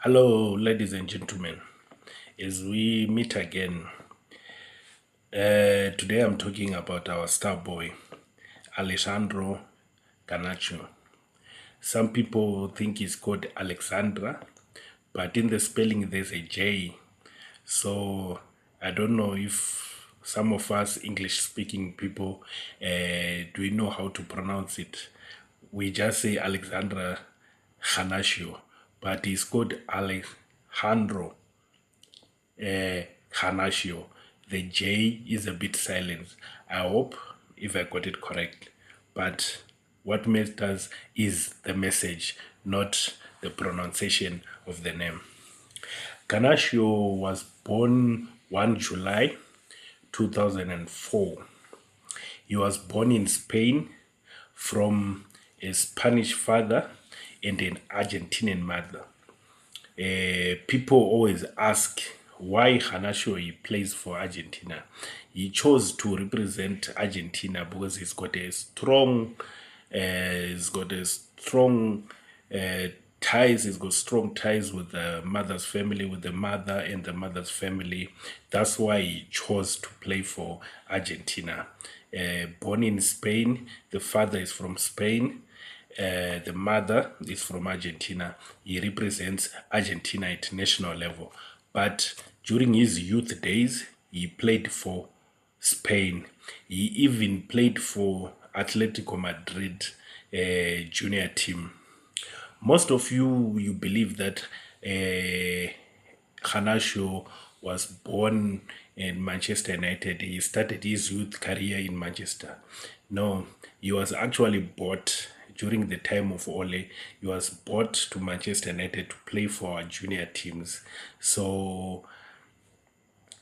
Hello, ladies and gentlemen. As we meet again, today I'm talking about our star boy, Alejandro Garnacho. Some people think he's called Alexandra, but in the spelling there's a J. So I don't know if some of us English speaking people do we know how to pronounce it. We just say Alexandra Garnacho, but he's called Alejandro Garnacho. The J is a bit silent. I hope if I got it correct. But what matters is the message, not the pronunciation of the name. Garnacho was born 1 July 2004. He was born in Spain from a Spanish father and an Argentinian mother. People always ask why Garnacho he plays for Argentina. He chose to represent Argentina because he's got a strong ties. He's got strong ties with the mother's family, with the mother and the mother's family. That's why he chose to play for Argentina. Born in Spain, the father is from Spain. The mother is from Argentina. He represents Argentina at national level. But during his youth days, he played for Spain. He even played for Atletico Madrid junior team. Most of you believe that Garnacho was born in Manchester United. He started his youth career in Manchester. No, he was actually bought during the time of Ole. He was bought to Manchester United to play for our junior teams. So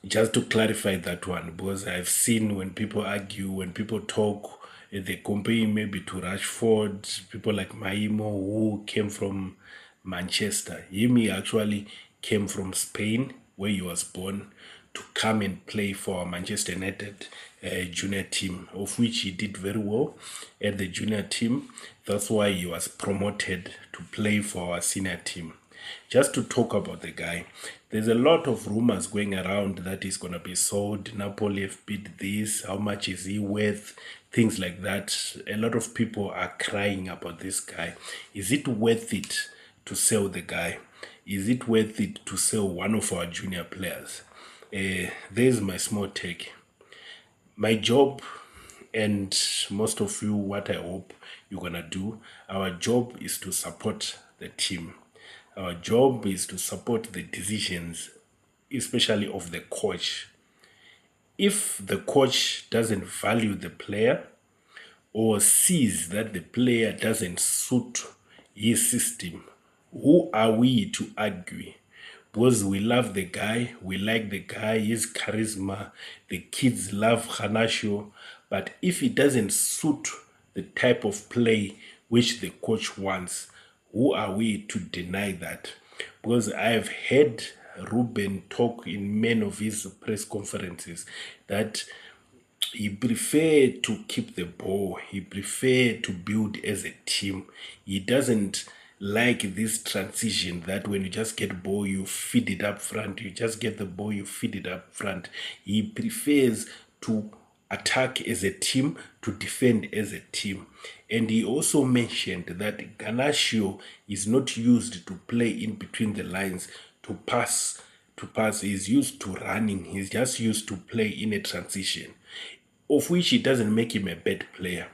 just to clarify that one, because I've seen when people argue, when people talk, they compare him maybe to Rashford, people like Maimo who came from Manchester. He actually came from Spain, where he was born, to come and play for Manchester United junior team, of which he did very well at the junior team. That's why he was promoted to play for our senior team. Just to talk about the guy, there's a lot of rumors going around that he's going to be sold. Napoli have bid this. How much is he worth? Things like that. A lot of people are crying about this guy. Is it worth it to sell the guy? Is it worth it to sell one of our junior players? There's my small take. My job, and most of you, what I hope you're gonna do, our job is to support the team. Our job is to support the decisions, especially of the coach. If the coach doesn't value the player or sees that the player doesn't suit his system, who are we to argue? Because we love the guy, we like the guy, his charisma, the kids love Garnacho, but if it doesn't suit the type of play which the coach wants, who are we to deny that? Because I've heard Ruben talk in many of his press conferences that he prefer to keep the ball. He prefer to build as a team. He doesn't like this transition that when you just get ball, you feed it up front. You just get the ball, you feed it up front. He prefers to attack as a team, to defend as a team. And he also mentioned that Garnacho is not used to play in between the lines, to pass. He's used to running. He's just used to play in a transition, of which it doesn't make him a bad player.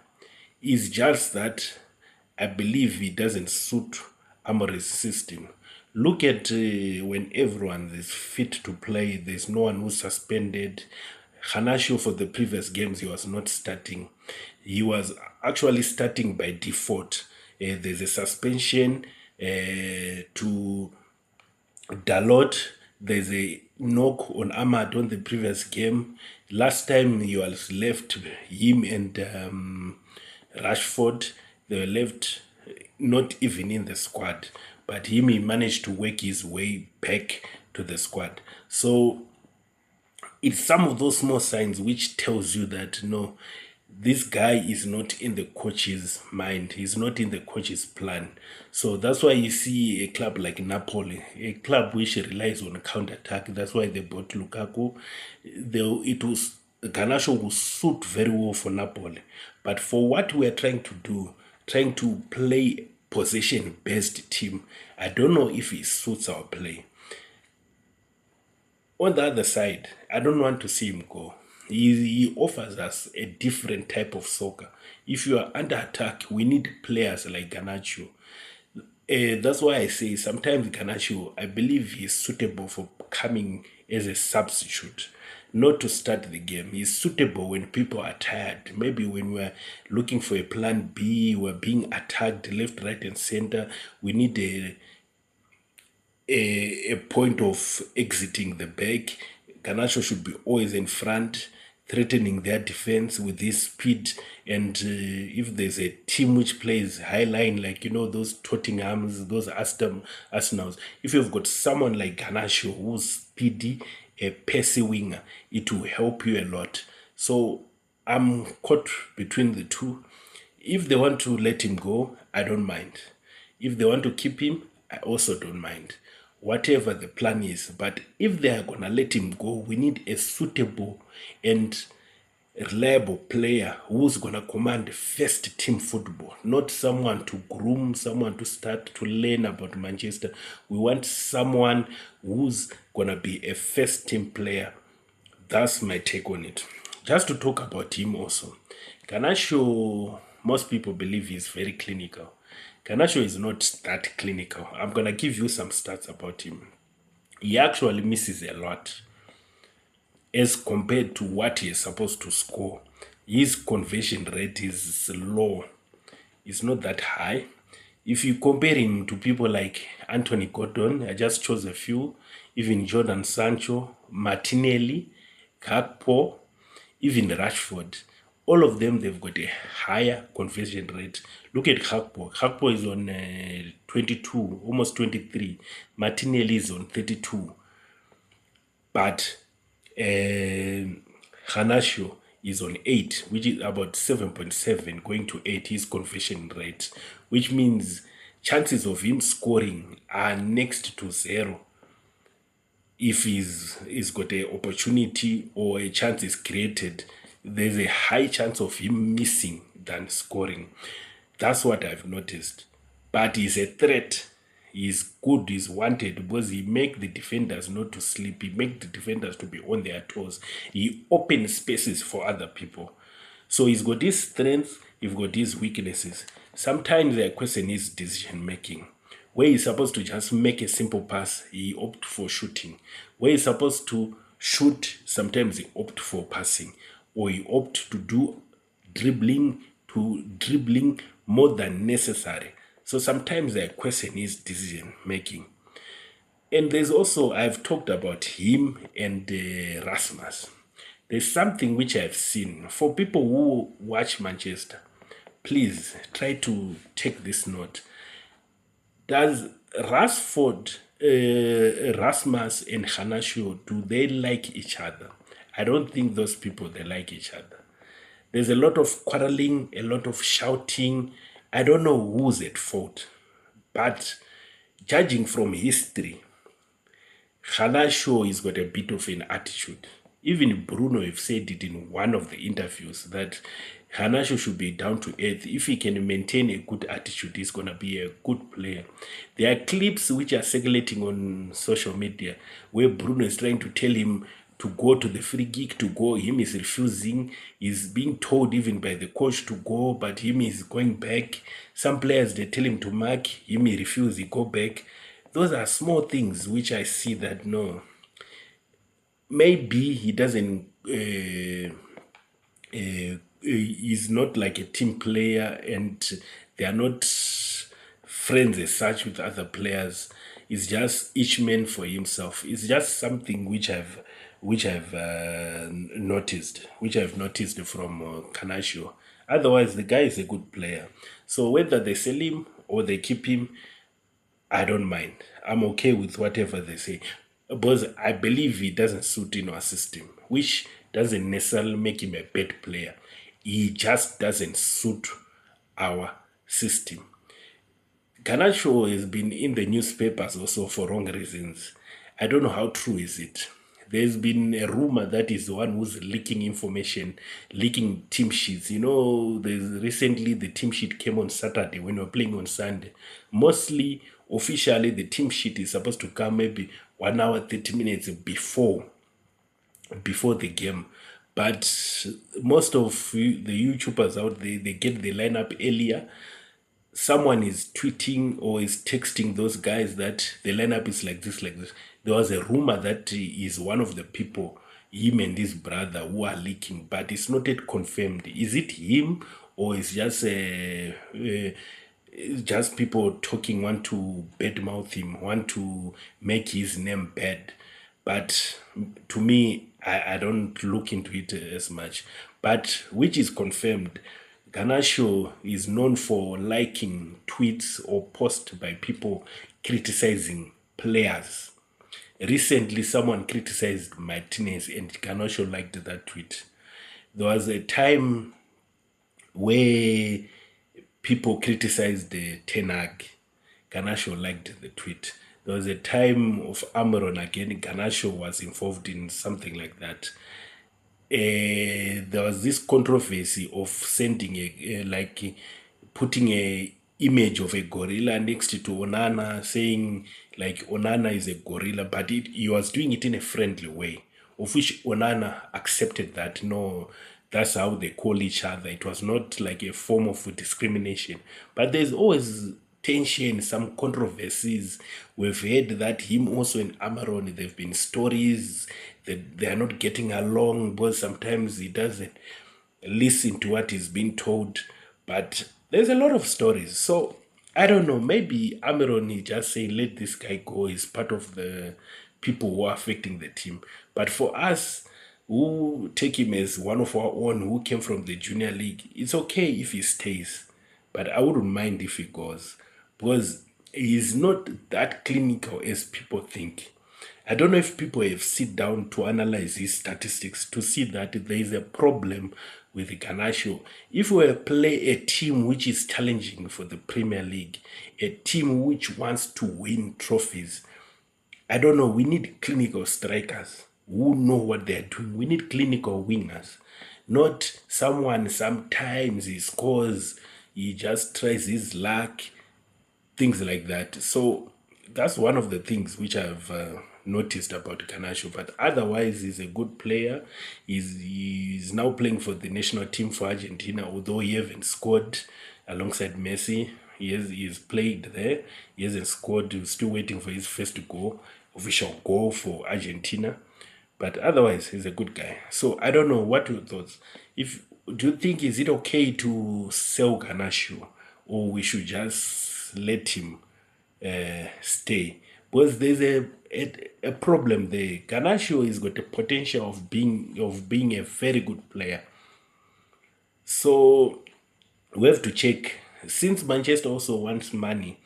It's just that I believe he doesn't suit Amorim's system. Look at when everyone is fit to play, there's no one who's suspended. Garnacho, for the previous games, he was not starting. He was actually starting by default. There's a suspension to Dalot. There's a knock on Ahmad on the previous game. Last time he was left, him and Rashford, they were left not even in the squad. But he managed to work his way back to the squad. So it's some of those small signs which tells you that no, this guy is not in the coach's mind. He's not in the coach's plan. So that's why you see a club like Napoli, a club which relies on counter-attack. That's why they bought Lukaku. It was Garnacho will suit very well for Napoli. But for what we're trying to do, trying to play possession-based team, I don't know if it suits our play. On the other side, I don't want to see him go. He offers us a different type of soccer. If you are under attack, we need players like Garnacho. That's why I say sometimes Garnacho, I believe he's suitable for coming as a substitute, not to start the game. He's suitable when people are tired. Maybe when we're looking for a plan B, we're being attacked left, right, and center. We need a point of exiting the back. Garnacho should be always in front, threatening their defense with his speed. And if there's a team which plays high line, like, those Tottenhams, those Arsenals, if you've got someone like Garnacho who's speedy, a pacey winger, it will help you a lot. So I'm caught between the two. If they want to let him go, I don't mind. If they want to keep him, I also don't mind. Whatever the plan is. But if they are going to let him go, we need a suitable and reliable player who's going to command first team football, not someone to groom, someone to start to learn about Manchester. We want someone who's going to be a first team player. That's my take on it. Just to talk about him also, Garnacho, most people believe he's very clinical. Garnacho is not that clinical. I'm going to give you some stats about him. He actually misses a lot as compared to what he is supposed to score. His conversion rate is low. It's not that high. If you compare him to people like Anthony Gordon, I just chose a few, even Jordan Sancho, Martinelli, Gakpo, even Rashford, all of them, they've got a higher conversion rate. Look at Gakpo. Gakpo is on 22, almost 23. Martinelli is on 32. But Garnacho is on 8, which is about 7.7, going to 8, his conversion rate, which means chances of him scoring are next to 0. If he's got an opportunity or a chance is created, there's a high chance of him missing than scoring. That's what I've noticed. But he's a threat. He's good, he's wanted, because he make the defenders not to sleep. He make the defenders to be on their toes. He opens spaces for other people. So he's got his strengths, he's got his weaknesses. Sometimes I question his decision making. Where he's supposed to just make a simple pass, he opts for shooting. Where he's supposed to shoot, sometimes he opts for passing. Or he opts to do dribbling more than necessary. So sometimes I question his decision making. And there's also, I've talked about him and Rasmus. There's something which I've seen. For people who watch Manchester, please try to take this note. Does Rasmus and Garnacho, do they like each other? I don't think those people, they like each other. There's a lot of quarreling, a lot of shouting. I don't know who's at fault. But judging from history, Garnacho has got a bit of an attitude. Even Bruno have said it in one of the interviews that Garnacho should be down to earth. If he can maintain a good attitude, he's going to be a good player. There are clips which are circulating on social media where Bruno is trying to tell him to go to the free kick, to go. Him is refusing. He's being told even by the coach to go, but him is going back. Some players, they tell him to mark. Him, he refuses, he go back. Those are small things which I see that, no, maybe he doesn't, he's not like a team player and they are not friends as such with other players. It's just each man for himself. It's just something which I've noticed from Garnacho. Otherwise, the guy is a good player. So whether they sell him or they keep him, I don't mind. I'm okay with whatever they say. Because I believe he doesn't suit in our system, which doesn't necessarily make him a bad player. he just doesn't suit our system. Garnacho has been in the newspapers also for wrong reasons. I don't know how true is it. There's been a rumor that is the one who's leaking information, leaking team sheets. There's recently the team sheet came on Saturday when we were playing on Sunday. Mostly, officially, the team sheet is supposed to come maybe 1 hour, 30 minutes before the game. But most of the YouTubers out there, they get the lineup earlier. Someone is tweeting or is texting those guys that the lineup is like this, like this. There was a rumor that he is one of the people, him and his brother, who are leaking, but it's not yet confirmed. Is it him or is just people talking, want to badmouth him, want to make his name bad? But to me, I don't look into it as much. But which is confirmed, Garnacho is known for liking tweets or posts by people criticizing players. Recently, someone criticized Martinez and Garnacho liked that tweet. There was a time where people criticized the Ten Hag. Garnacho liked the tweet. There was a time of Amaron again. Garnacho was involved in something like that. There was this controversy of sending putting a image of a gorilla next to Onana, saying like Onana is a gorilla, but he was doing it in a friendly way, of which Onana accepted that no, that's how they call each other. It was not like a form of discrimination, but there's always tension, some controversies. We've heard that him also and Amaron, there have been stories that they are not getting along because sometimes he doesn't listen to what is being told. But there's a lot of stories. So I don't know, maybe Amaron is just saying, let this guy go. He's part of the people who are affecting the team. But for us, who take him as one of our own, who came from the junior league, it's okay if he stays. But I wouldn't mind if he goes, because he's not that clinical as people think. I don't know if people have sit down to analyze his statistics to see that there is a problem with Garnacho. If we play a team which is challenging for the Premier League, a team which wants to win trophies, I don't know, we need clinical strikers who know what they're doing. We need clinical wingers, not someone sometimes he scores, he just tries his luck, things like that. So that's one of the things which I've noticed about Garnacho. But otherwise, he's a good player. He's now playing for the national team for Argentina, although he hasn't scored alongside Messi. He's played there. He hasn't scored. He's still waiting for his first goal, official goal for Argentina. But otherwise, he's a good guy. So I don't know, what your thoughts. Do you think, is it okay to sell Garnacho, or we should just let him stay? Because there's a problem there. Garnacho has got the potential of being a very good player. So we have to check. Since Manchester also wants money,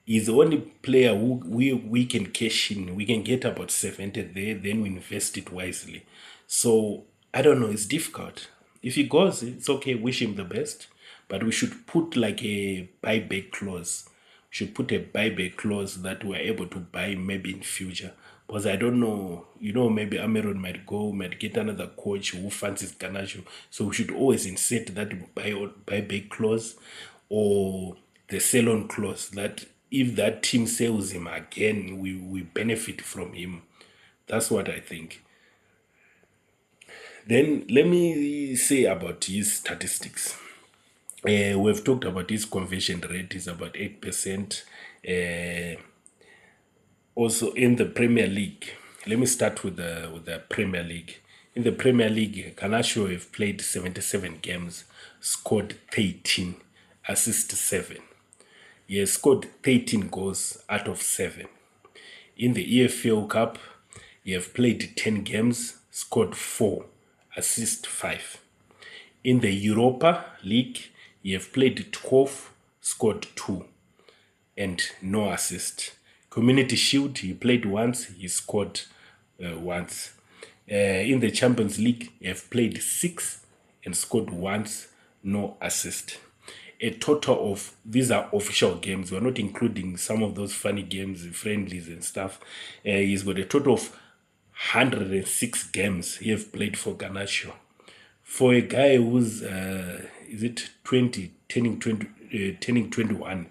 he's the only player who we can cash in. We can get about 70 there, then we invest it wisely. So I don't know, it's difficult. If he goes, it's okay, wish him the best. But we should put like a buyback clause. We should put a buyback clause that we're able to buy maybe in future. Because I don't know, maybe Amaron might go, might get another coach who fancies Garnacho. So we should always insert that buyback clause or the sell-on clause, that if that team sells him again, we benefit from him. That's what I think. Then let me say about his statistics. We've talked about his conversion rate is about 8%. Also in the Premier League, let me start with the Premier League. In the Premier League, Garnacho have played 77 games, scored 13, assisted 7. He has scored 13 goals out of 7. In the EFL Cup, he have played 10 games, scored 4, assist 5. In the Europa League, he have played 12, scored 2, and no assist. Community Shield, he played once, he scored once. In the Champions League, he have played 6, and scored once, no assist. A total of, these are official games, we're not including some of those funny games, friendlies and stuff. He's got a total of 106 games he have played for Garnacho. For a guy who's is it 20 turning 20 turning 21,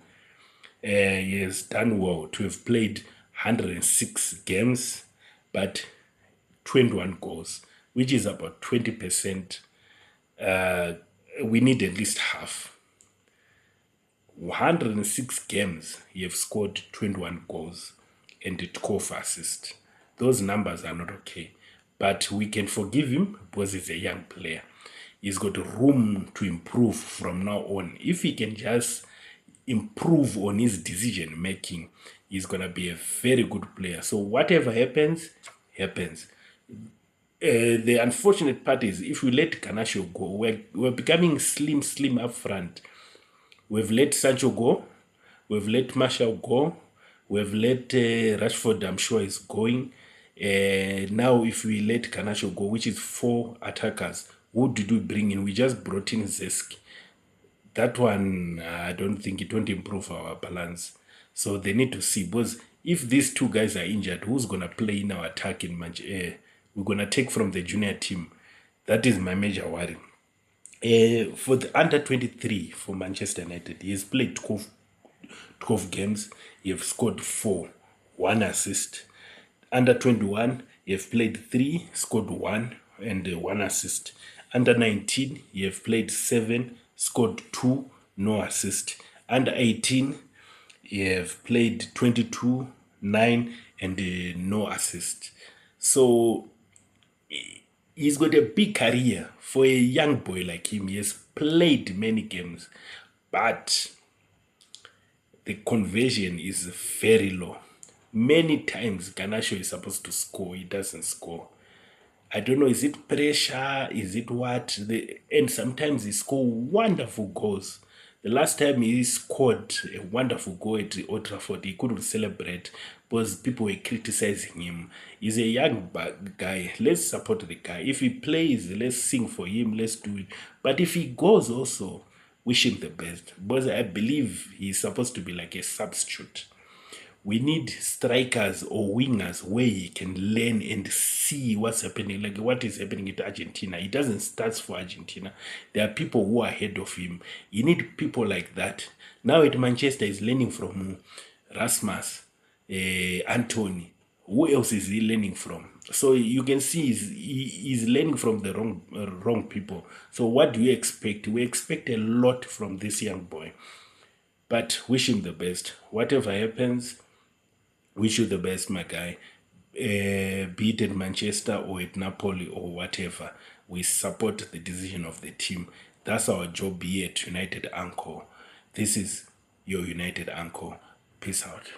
he has done well to have played 106 games but 21 goals, which is about 20%. We need at least half. 106 games, he have scored 21 goals and 12 assists. Those numbers are not okay, but we can forgive him because he's a young player. He's got room to improve from now on. If he can just improve on his decision making, he's gonna be a very good player. So whatever happens, happens. The unfortunate part is if we let Garnacho go, we're becoming slim up front. We've let Sancho go. We've let Martial go. We've let Rashford, I'm sure, is going. Now, if we let Garnacho go, which is 4 attackers, who did we bring in? We just brought in Zeski. That one, I don't think it won't improve our balance. So they need to see, because if these 2 guys are injured, who's going to play in our attack in match? We're going to take from the junior team. That is my major worry. For the under 23 for Manchester United, he has played 12 games. He have scored 4, 1 assist. Under 21, he have played 3, scored 1, and 1 assist. Under 19, he have played 7, scored 2, no assist. Under 18, he have played 22, 9, and no assist. So he's got a big career for a young boy like him. He has played many games, but the conversion is very low. Many times Garnacho is supposed to score, he doesn't score. I don't know, is it pressure? Is it what? And sometimes he score wonderful goals. The last time he scored a wonderful goal at Old Trafford, he couldn't celebrate because people were criticizing him. He's a young guy. Let's support the guy. If he plays, let's sing for him. Let's do it. But if he goes also, wish him the best. Because I believe he's supposed to be like a substitute. We need strikers or wingers where he can learn and see what's happening, like what is happening at Argentina. He doesn't start for Argentina. There are people who are ahead of him. You need people like that. Now at Manchester, he's learning from Rasmus, Anthony. Who else is he learning from? So you can see he's learning from the wrong people. So what do you expect? We expect a lot from this young boy. But wish him the best. Whatever happens, wish you the best, my guy. Be it at Manchester or at Napoli or whatever, we support the decision of the team. That's our job here at United Anchor. This is your United Anchor. Peace out.